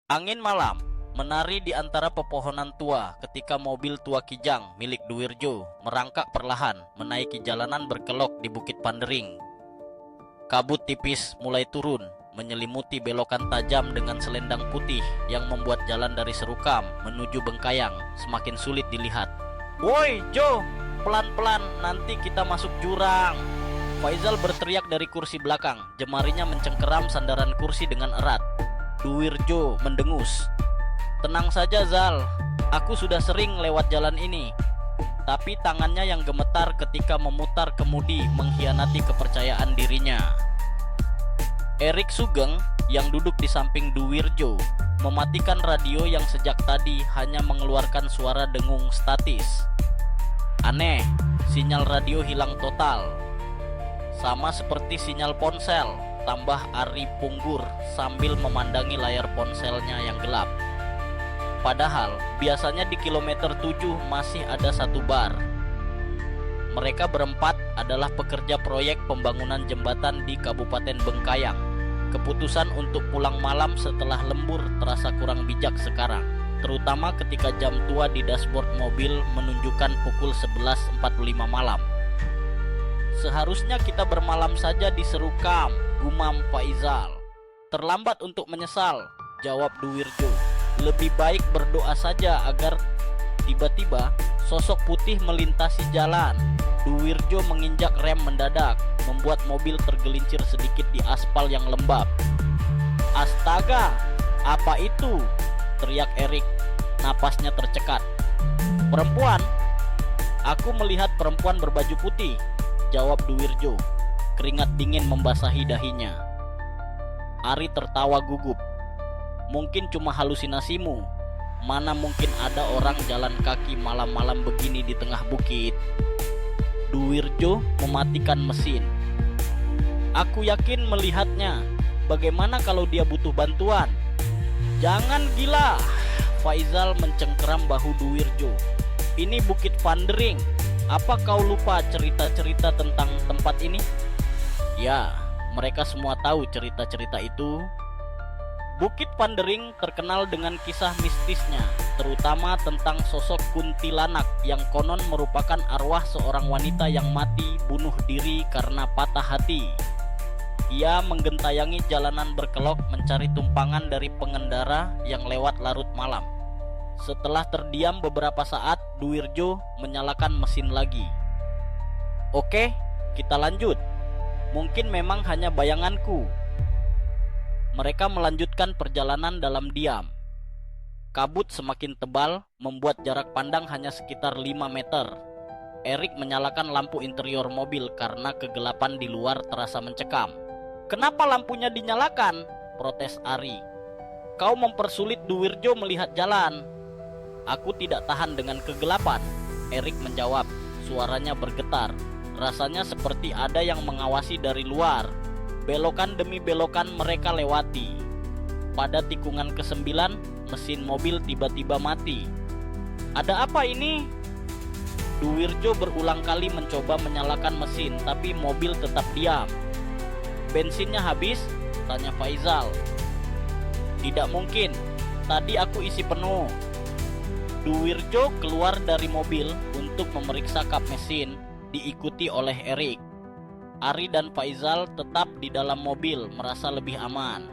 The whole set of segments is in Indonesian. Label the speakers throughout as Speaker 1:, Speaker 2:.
Speaker 1: Angin malam menari di antara pepohonan tua ketika mobil tua Kijang milik Duwirjo merangkak perlahan menaiki jalanan berkelok di Bukit Pandering. Kabut tipis mulai turun, menyelimuti belokan tajam dengan selendang putih yang membuat jalan dari Serukam menuju Bengkayang semakin sulit dilihat. "Woi Jo, pelan-pelan, nanti kita masuk jurang!" Faizal berteriak dari kursi belakang, jemarinya mencengkeram sandaran kursi dengan erat. Duwirjo mendengus. "Tenang saja Zal, aku sudah sering lewat jalan ini." Tapi tangannya yang gemetar ketika memutar kemudi mengkhianati kepercayaan dirinya. Erik Sugeng yang duduk di samping Duwirjo mematikan radio yang sejak tadi hanya mengeluarkan suara dengung statis. Aneh, sinyal radio hilang total. Sama seperti sinyal ponsel, tambah Ari Punggur sambil memandangi layar ponselnya yang gelap. Padahal biasanya di kilometer 7 masih ada satu bar. Mereka berempat adalah pekerja proyek pembangunan jembatan di Kabupaten Bengkayang. Keputusan untuk pulang malam setelah lembur terasa kurang bijak sekarang, terutama ketika jam tua di dashboard mobil menunjukkan pukul 11.45 malam. "Seharusnya kita bermalam saja di Serukam," gumam Faizal. "Terlambat untuk menyesal," jawab Duwirjo. "Lebih baik berdoa saja agar..." Tiba-tiba sosok putih melintasi jalan. Duwirjo menginjak rem mendadak, membuat mobil tergelincir sedikit di aspal yang lembab. "Astaga, apa itu?" teriak Erik, napasnya tercekat. "Perempuan? Aku melihat perempuan berbaju putih," jawab Duwirjo. Keringat dingin membasahi dahinya. Ari tertawa gugup. "Mungkin cuma halusinasimu. Mana mungkin ada orang jalan kaki malam-malam begini di tengah bukit." Duwirjo mematikan mesin. "Aku yakin melihatnya. Bagaimana kalau dia butuh bantuan?" "Jangan gila!" Faizal mencengkeram bahu Duwirjo. "Ini Bukit Pandering. Apa kau lupa cerita-cerita tentang tempat ini?" "Ya, mereka semua tahu cerita-cerita itu." Bukit Pandering terkenal dengan kisah mistisnya, terutama tentang sosok kuntilanak yang konon merupakan arwah seorang wanita yang mati bunuh diri karena patah hati. Ia menggentayangi jalanan berkelok mencari tumpangan dari pengendara yang lewat larut malam. Setelah terdiam beberapa saat, Duwirjo menyalakan mesin lagi. "Oke, kita lanjut. Mungkin memang hanya bayanganku." Mereka melanjutkan perjalanan dalam diam. Kabut semakin tebal, membuat jarak pandang hanya sekitar 5 meter. Erik menyalakan lampu interior mobil karena kegelapan di luar terasa mencekam. "Kenapa lampunya dinyalakan?" protes Ari. "Kau mempersulit Duwirjo melihat jalan." "Aku tidak tahan dengan kegelapan," Erik menjawab. Suaranya bergetar. Rasanya seperti ada yang mengawasi dari luar. Belokan demi belokan mereka lewati. Pada tikungan ke-9, mesin mobil tiba-tiba mati. "Ada apa ini?" Duwirjo berulang kali mencoba menyalakan mesin, tapi mobil tetap diam. "Bensinnya habis?" tanya Faizal. "Tidak mungkin, tadi aku isi penuh." Duwirjo keluar dari mobil untuk memeriksa kap mesin, diikuti oleh Erik. Ari dan Faizal tetap di dalam mobil merasa lebih aman.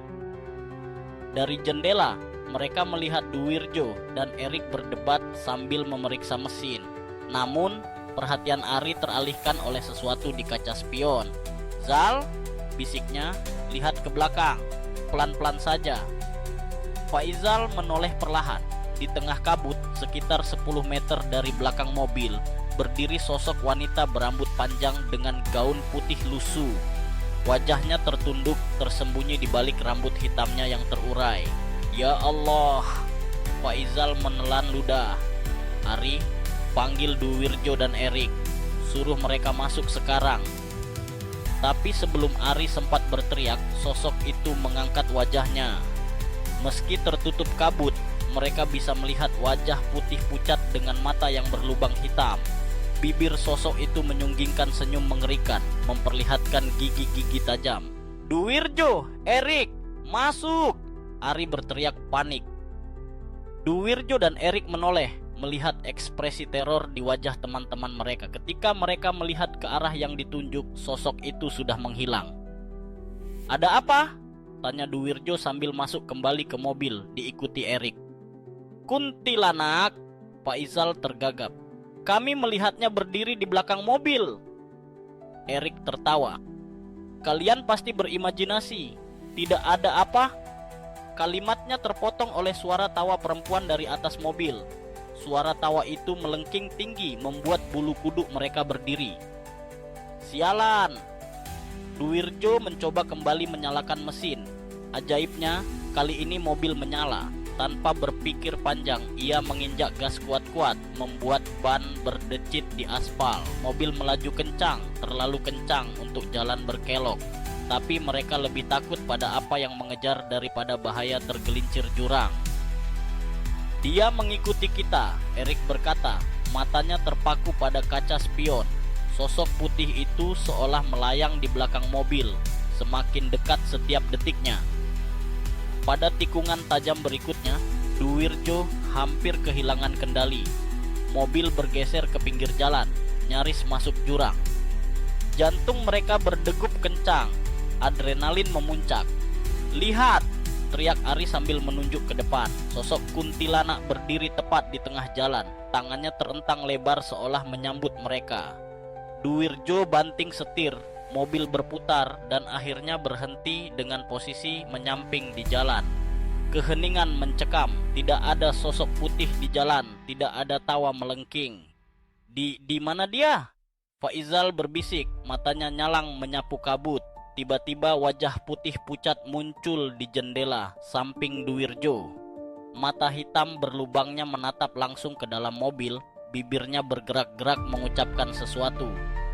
Speaker 1: Dari jendela, mereka melihat Duwirjo dan Erik berdebat sambil memeriksa mesin. Namun, perhatian Ari teralihkan oleh sesuatu di kaca spion. "Zal," bisiknya, "lihat ke belakang. Pelan-pelan saja." Faizal menoleh perlahan. Di tengah kabut, sekitar 10 meter dari belakang mobil, berdiri sosok wanita berambut panjang dengan gaun putih lusuh. Wajahnya tertunduk, tersembunyi di balik rambut hitamnya yang terurai. "Ya Allah!" Faizal menelan ludah. "Ari, panggil Duwirjo dan Erik. Suruh mereka masuk sekarang." Tapi sebelum Ari sempat berteriak, sosok itu mengangkat wajahnya. Meski tertutup kabut, mereka bisa melihat wajah putih pucat dengan mata yang berlubang hitam. Bibir sosok itu menyunggingkan senyum mengerikan, memperlihatkan gigi-gigi tajam. "Duwirjo, Erik, masuk!" Ari berteriak panik. Duwirjo dan Erik menoleh melihat ekspresi teror di wajah teman-teman mereka. Ketika mereka melihat ke arah yang ditunjuk, sosok itu sudah menghilang. "Ada apa?" tanya Duwirjo sambil masuk kembali ke mobil diikuti Erik. "Kuntilanak," Pak Izal tergagap. "Kami melihatnya berdiri di belakang mobil." Erik tertawa. "Kalian pasti berimajinasi. Tidak ada apa?" Kalimatnya terpotong oleh suara tawa perempuan dari atas mobil. Suara tawa itu melengking tinggi membuat bulu kuduk mereka berdiri. "Sialan!" Duwirjo mencoba kembali menyalakan mesin. Ajaibnya, kali ini mobil menyala. Tanpa berpikir panjang, ia menginjak gas kuat-kuat, membuat ban berdecit di aspal. Mobil melaju kencang, terlalu kencang untuk jalan berkelok. Tapi mereka lebih takut pada apa yang mengejar daripada bahaya tergelincir jurang. "Dia mengikuti kita," Erik berkata, matanya terpaku pada kaca spion. Sosok putih itu seolah melayang di belakang mobil, semakin dekat setiap detiknya. Pada tikungan tajam berikutnya, Duwirjo hampir kehilangan kendali. Mobil bergeser ke pinggir jalan, nyaris masuk jurang. Jantung mereka berdegup kencang, adrenalin memuncak. "Lihat!" teriak Ari sambil menunjuk ke depan. Sosok kuntilanak berdiri tepat di tengah jalan, tangannya terentang lebar seolah menyambut mereka. Duwirjo banting setir, mobil berputar dan akhirnya berhenti dengan posisi menyamping di jalan. Keheningan mencekam, tidak ada sosok putih di jalan, tidak ada tawa melengking. Di mana dia?" Faizal berbisik, matanya nyalang menyapu kabut. Tiba-tiba wajah putih pucat muncul di jendela samping Duwirjo. Mata hitam berlubangnya menatap langsung ke dalam mobil, bibirnya bergerak-gerak mengucapkan sesuatu.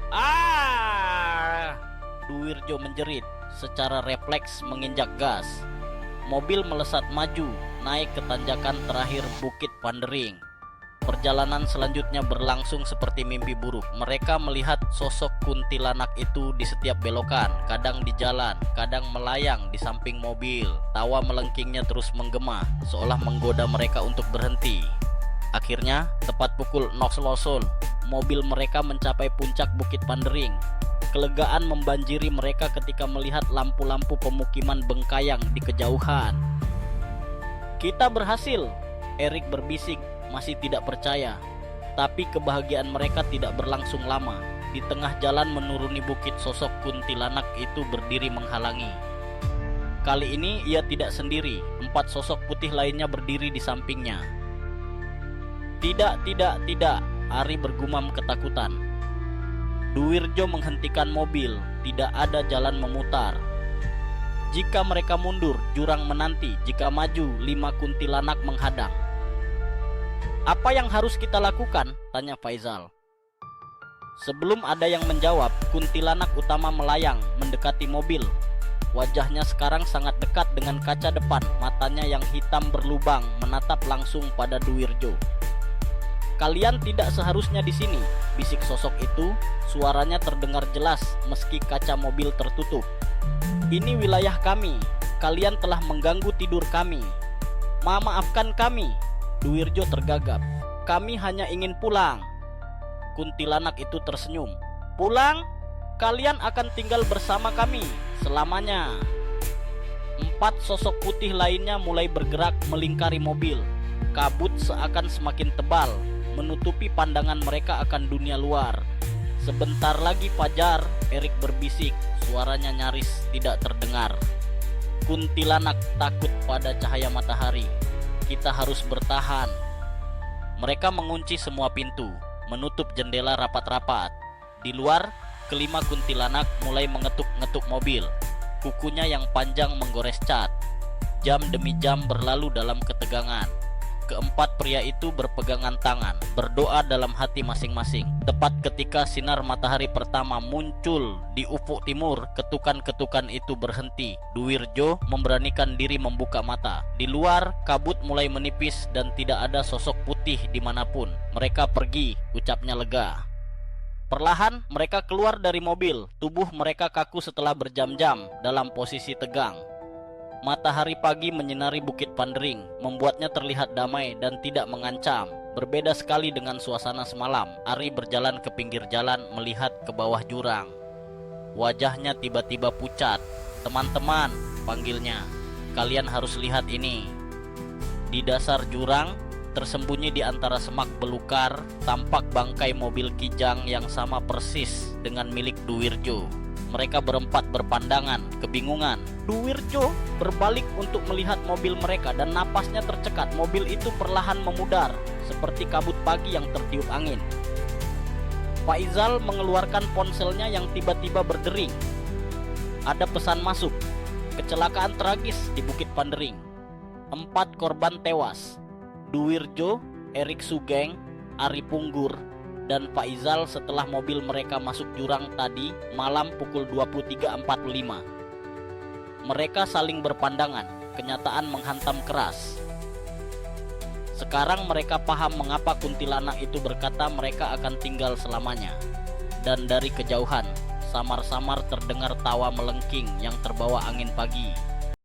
Speaker 1: "Ah!" Duwirjo menjerit, secara refleks menginjak gas. Mobil melesat maju, naik ke tanjakan terakhir Bukit Pandering. Perjalanan selanjutnya berlangsung seperti mimpi buruk. Mereka melihat sosok kuntilanak itu di setiap belokan, kadang di jalan, kadang melayang di samping mobil. Tawa melengkingnya terus menggema, seolah menggoda mereka untuk berhenti. Akhirnya, tepat pukul 00, mobil mereka mencapai puncak Bukit Pandering. Kelegaan membanjiri mereka ketika melihat lampu-lampu pemukiman Bengkayang di kejauhan. "Kita berhasil," Erik berbisik, masih tidak percaya. Tapi kebahagiaan mereka tidak berlangsung lama. Di tengah jalan menuruni bukit, sosok kuntilanak itu berdiri menghalangi. Kali ini ia tidak sendiri, 4 sosok putih lainnya berdiri di sampingnya. Tidak, Ari bergumam ketakutan. Duwirjo menghentikan mobil, tidak ada jalan memutar. Jika mereka mundur, jurang menanti. Jika maju, 5 kuntilanak menghadang. "Apa yang harus kita lakukan?" tanya Faizal. Sebelum ada yang menjawab, kuntilanak utama melayang mendekati mobil. Wajahnya sekarang sangat dekat dengan kaca depan, matanya yang hitam berlubang menatap langsung pada Duwirjo. "Kalian tidak seharusnya di sini," bisik sosok itu. Suaranya terdengar jelas meski kaca mobil tertutup. "Ini wilayah kami. Kalian telah mengganggu tidur kami. Maafkan kami." Duwirjo tergagap. "Kami hanya ingin pulang." Kuntilanak itu tersenyum. "Pulang? Kalian akan tinggal bersama kami selamanya." 4 sosok putih lainnya mulai bergerak melingkari mobil. Kabut seakan semakin tebal, menutupi pandangan mereka akan dunia luar. "Sebentar lagi fajar," Erik berbisik, suaranya nyaris tidak terdengar. Kuntilanak takut pada cahaya matahari. "Kita harus bertahan." Mereka mengunci semua pintu, menutup jendela rapat-rapat. Di luar, kelima kuntilanak mulai mengetuk-ngetuk mobil. Kukunya yang panjang menggores cat. Jam demi jam berlalu dalam ketegangan. Keempat pria itu berpegangan tangan, berdoa dalam hati masing-masing. Tepat ketika sinar matahari pertama muncul di ufuk timur, ketukan-ketukan itu berhenti. Duwirjo memberanikan diri membuka mata. Di luar, kabut mulai menipis dan tidak ada sosok putih dimanapun. "Mereka pergi," ucapnya lega. Perlahan mereka keluar dari mobil. Tubuh mereka kaku setelah berjam-jam dalam posisi tegang. Matahari pagi menyinari Bukit Pandering, membuatnya terlihat damai dan tidak mengancam. Berbeda sekali dengan suasana semalam. Ari berjalan ke pinggir jalan melihat ke bawah jurang. Wajahnya tiba-tiba pucat. "Teman-teman," panggilnya, "kalian harus lihat ini." Di dasar jurang, tersembunyi di antara semak belukar, tampak bangkai mobil Kijang yang sama persis dengan milik Duwirjo. Mereka berempat berpandangan, kebingungan. Duwirjo berbalik untuk melihat mobil mereka dan napasnya tercekat. Mobil itu perlahan memudar, seperti kabut pagi yang tertiup angin. Faizal mengeluarkan ponselnya yang tiba-tiba berdering. Ada pesan masuk. Kecelakaan tragis di Bukit Pandering. 4 korban tewas. Duwirjo, Erik Sugeng, Ari Punggur, dan Faizal setelah mobil mereka masuk jurang tadi malam pukul 23.45. Mereka saling berpandangan, kenyataan menghantam keras. Sekarang mereka paham mengapa kuntilanak itu berkata mereka akan tinggal selamanya. Dan dari kejauhan, samar-samar terdengar tawa melengking yang terbawa angin pagi.